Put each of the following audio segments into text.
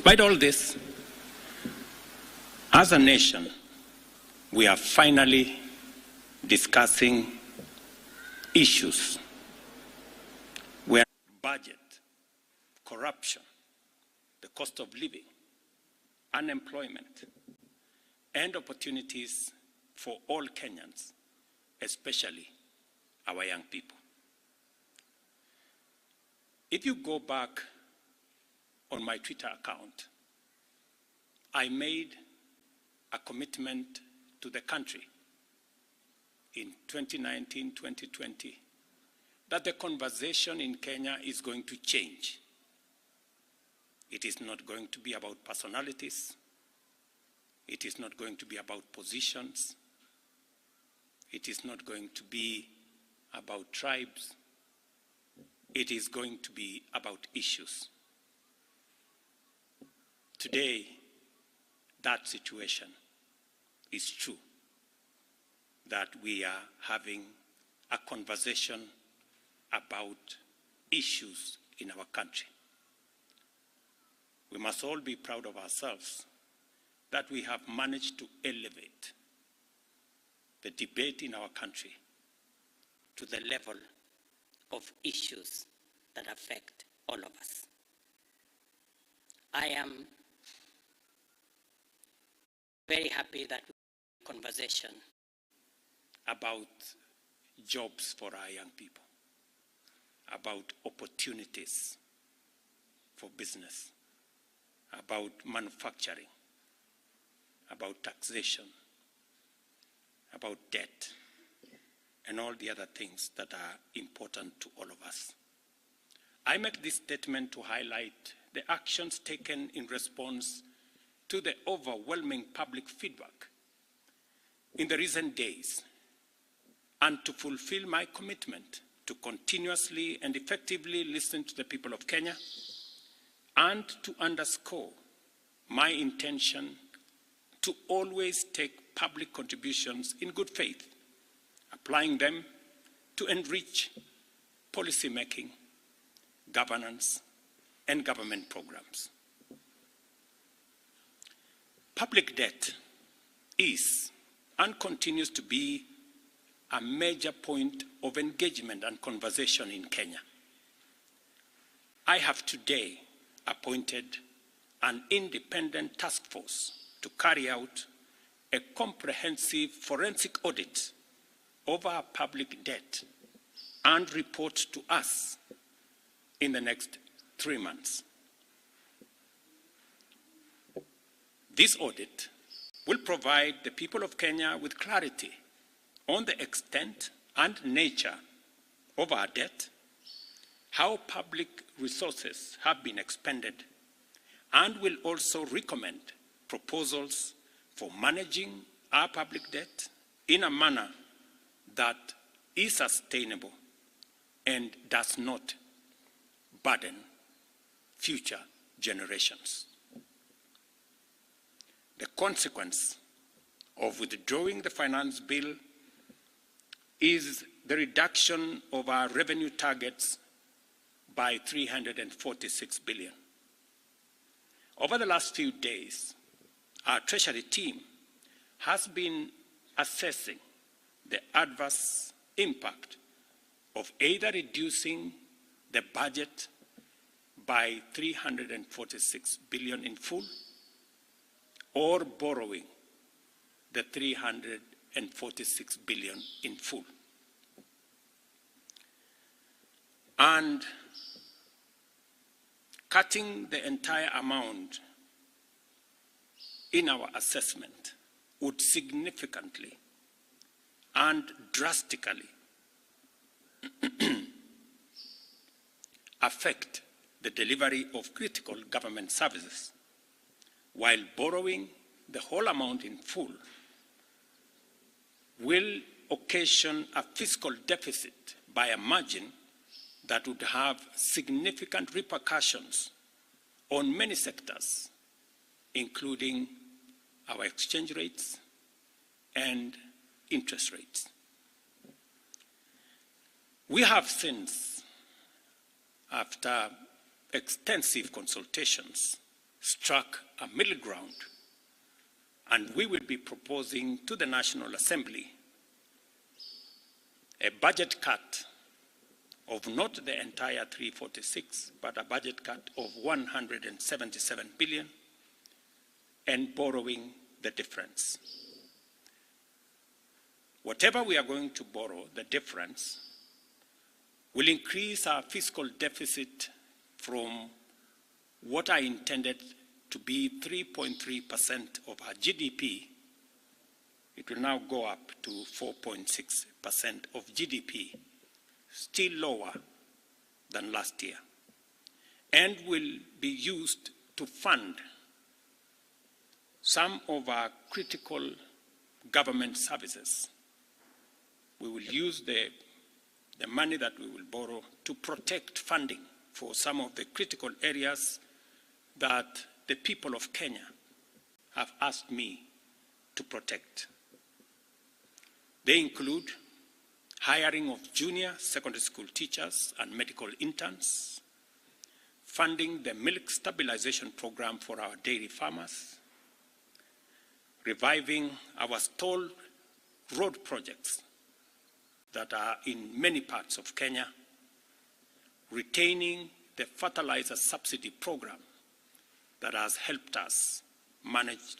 Despite all this, as a nation, we are finally discussing issues where budget, corruption, the cost of living, unemployment, and opportunities for all Kenyans, especially our young people. If you go back on my Twitter account, I made a commitment to the country in 2019-2020 that the conversation in Kenya is going to change. It is not going to be about personalities. It is not going to be about positions. It is not going to be about tribes. It is going to be about issues. Today, that situation is true, that we are having a conversation about issues in our country. We must all be proud of ourselves that we have managed to elevate the debate in our country to the level of issues that affect all of us. I am very happy that we have a conversation about jobs for our young people, about opportunities for business, about manufacturing, about taxation, about debt, and all the other things that are important to all of us. I make this statement to highlight the actions taken in response to the overwhelming public feedback in the recent days, and to fulfill my commitment to continuously and effectively listen to the people of Kenya, and to underscore my intention to always take public contributions in good faith, applying them to enrich policy making, governance, and government programs. Public debt is and continues to be a major point of engagement and conversation in Kenya. I have today appointed an independent task force to carry out a comprehensive forensic audit of our public debt and report to us in the next 3 months. This audit will provide the people of Kenya with clarity on the extent and nature of our debt, how public resources have been expended, and will also recommend proposals for managing our public debt in a manner that is sustainable and does not burden future generations. The consequence of withdrawing the finance bill is the reduction of our revenue targets by 346 billion. Over the last few days, our Treasury team has been assessing the adverse impact of either reducing the budget by 346 billion in full or borrowing the 346 billion in full. And cutting the entire amount in our assessment would significantly and drastically affect the delivery of critical government services, while borrowing the whole amount in full will occasion a fiscal deficit by a margin that would have significant repercussions on many sectors, including our exchange rates and interest rates. We have since, after extensive consultations, struck a middle ground, and we will be proposing to the National Assembly a budget cut of not the entire 346, but a budget cut of 177 billion, and borrowing the difference. Whatever we are going to borrow, the difference, will increase our fiscal deficit from what I intended to be 3.3% of our GDP. It will now go up to 4.6% of GDP, still lower than last year, and will be used to fund some of our critical government services. We will use the money that we will borrow to protect funding for some of the critical areas that the people of Kenya have asked me to protect. They include hiring of junior secondary school teachers and medical interns, funding the milk stabilization program for our dairy farmers, reviving our stalled road projects that are in many parts of Kenya, retaining the fertilizer subsidy program that has helped us manage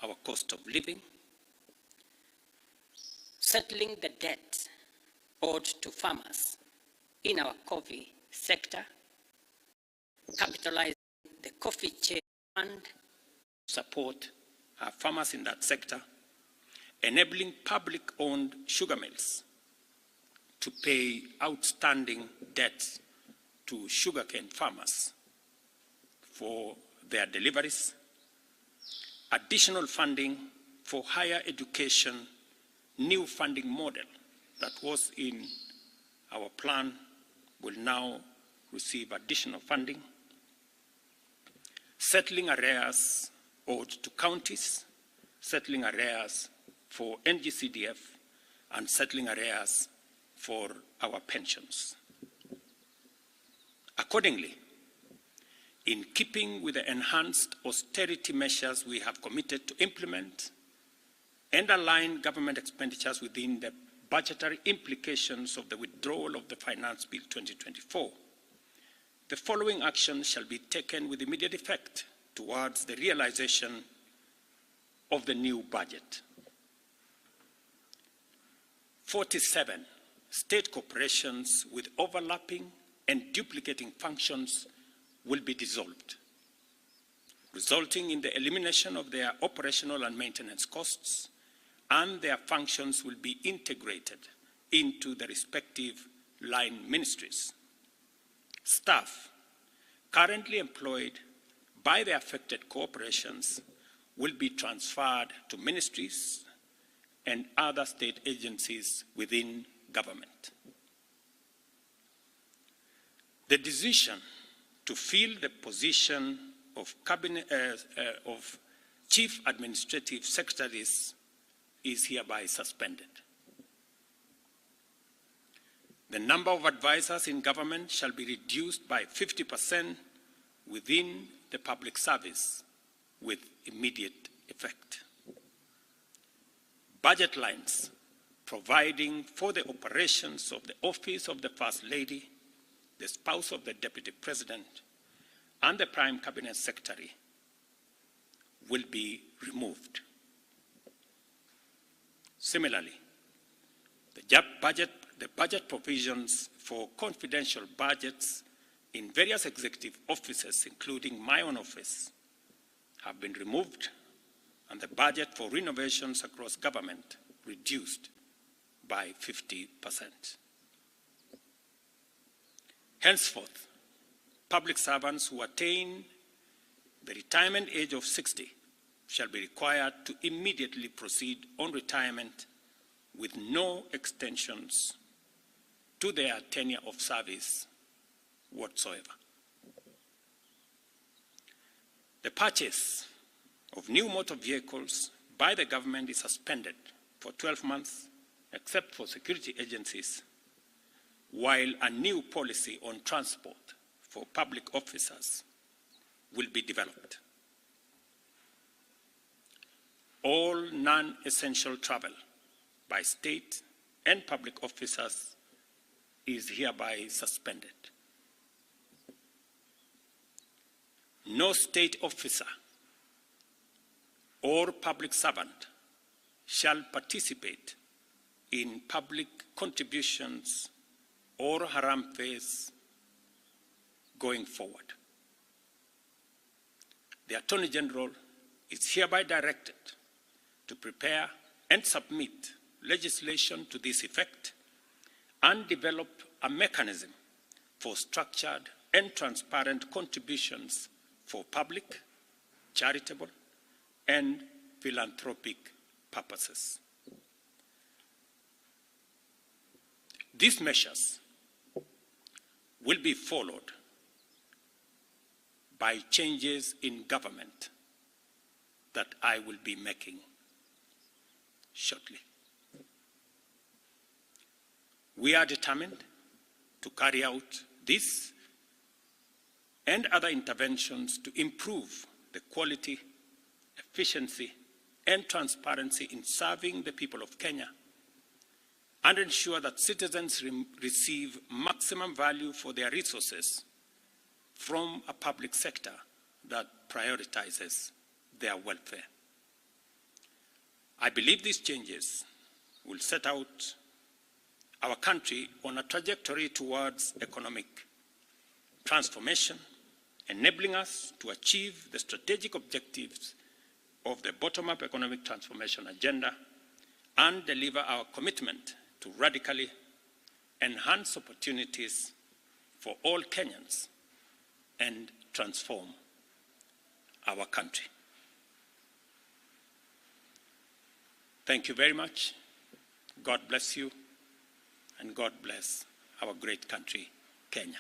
our cost of living, settling the debt owed to farmers in our coffee sector, capitalizing the coffee chain fund, support our farmers in that sector, enabling public-owned sugar mills to pay outstanding debts to sugarcane farmers for their deliveries, additional funding for higher education, new funding model that was in our plan will now receive additional funding, settling arrears owed to counties, settling arrears for NGCDF, and settling arrears for our pensions. Accordingly, in keeping with the enhanced austerity measures we have committed to implement and align government expenditures within the budgetary implications of the withdrawal of the Finance Bill 2024, the following actions shall be taken with immediate effect towards the realization of the new budget. 47 state corporations with overlapping and duplicating functions will be dissolved, resulting in the elimination of their operational and maintenance costs, and their functions will be integrated into the respective line ministries. Staff currently employed by the affected corporations will be transferred to ministries and other state agencies within government. The decision to fill the position of Chief Administrative Secretaries is hereby suspended. The number of advisors in government shall be reduced by 50% within the public service with immediate effect. Budget lines providing for the operations of the office of the First Lady, the spouse of the Deputy President, and the Prime Cabinet Secretary will be removed. Similarly, the budget provisions for confidential budgets in various executive offices, including my own office, have been removed, and the budget for renovations across government reduced by 50%. Henceforth, public servants who attain the retirement age of 60 shall be required to immediately proceed on retirement with no extensions to their tenure of service whatsoever. The purchase of new motor vehicles by the government is suspended for 12 months, except for security agencies, while a new policy on transport for public officers will be developed. All non-essential travel by state and public officers is hereby suspended. No state officer or public servant shall participate in public contributions or harambee going forward. The Attorney General is hereby directed to prepare and submit legislation to this effect and develop a mechanism for structured and transparent contributions for public, charitable, and philanthropic purposes. These measures will be followed by changes in government that I will be making shortly. We are determined to carry out this and other interventions to improve the quality, efficiency, and transparency in serving the people of Kenya and ensure that citizens receive maximum value for their resources from a public sector that prioritizes their welfare. I believe these changes will set out our country on a trajectory towards economic transformation, enabling us to achieve the strategic objectives of the bottom-up economic transformation agenda and deliver our commitment to radically enhance opportunities for all Kenyans and transform our country. Thank you very much. God bless you, and God bless our great country, Kenya.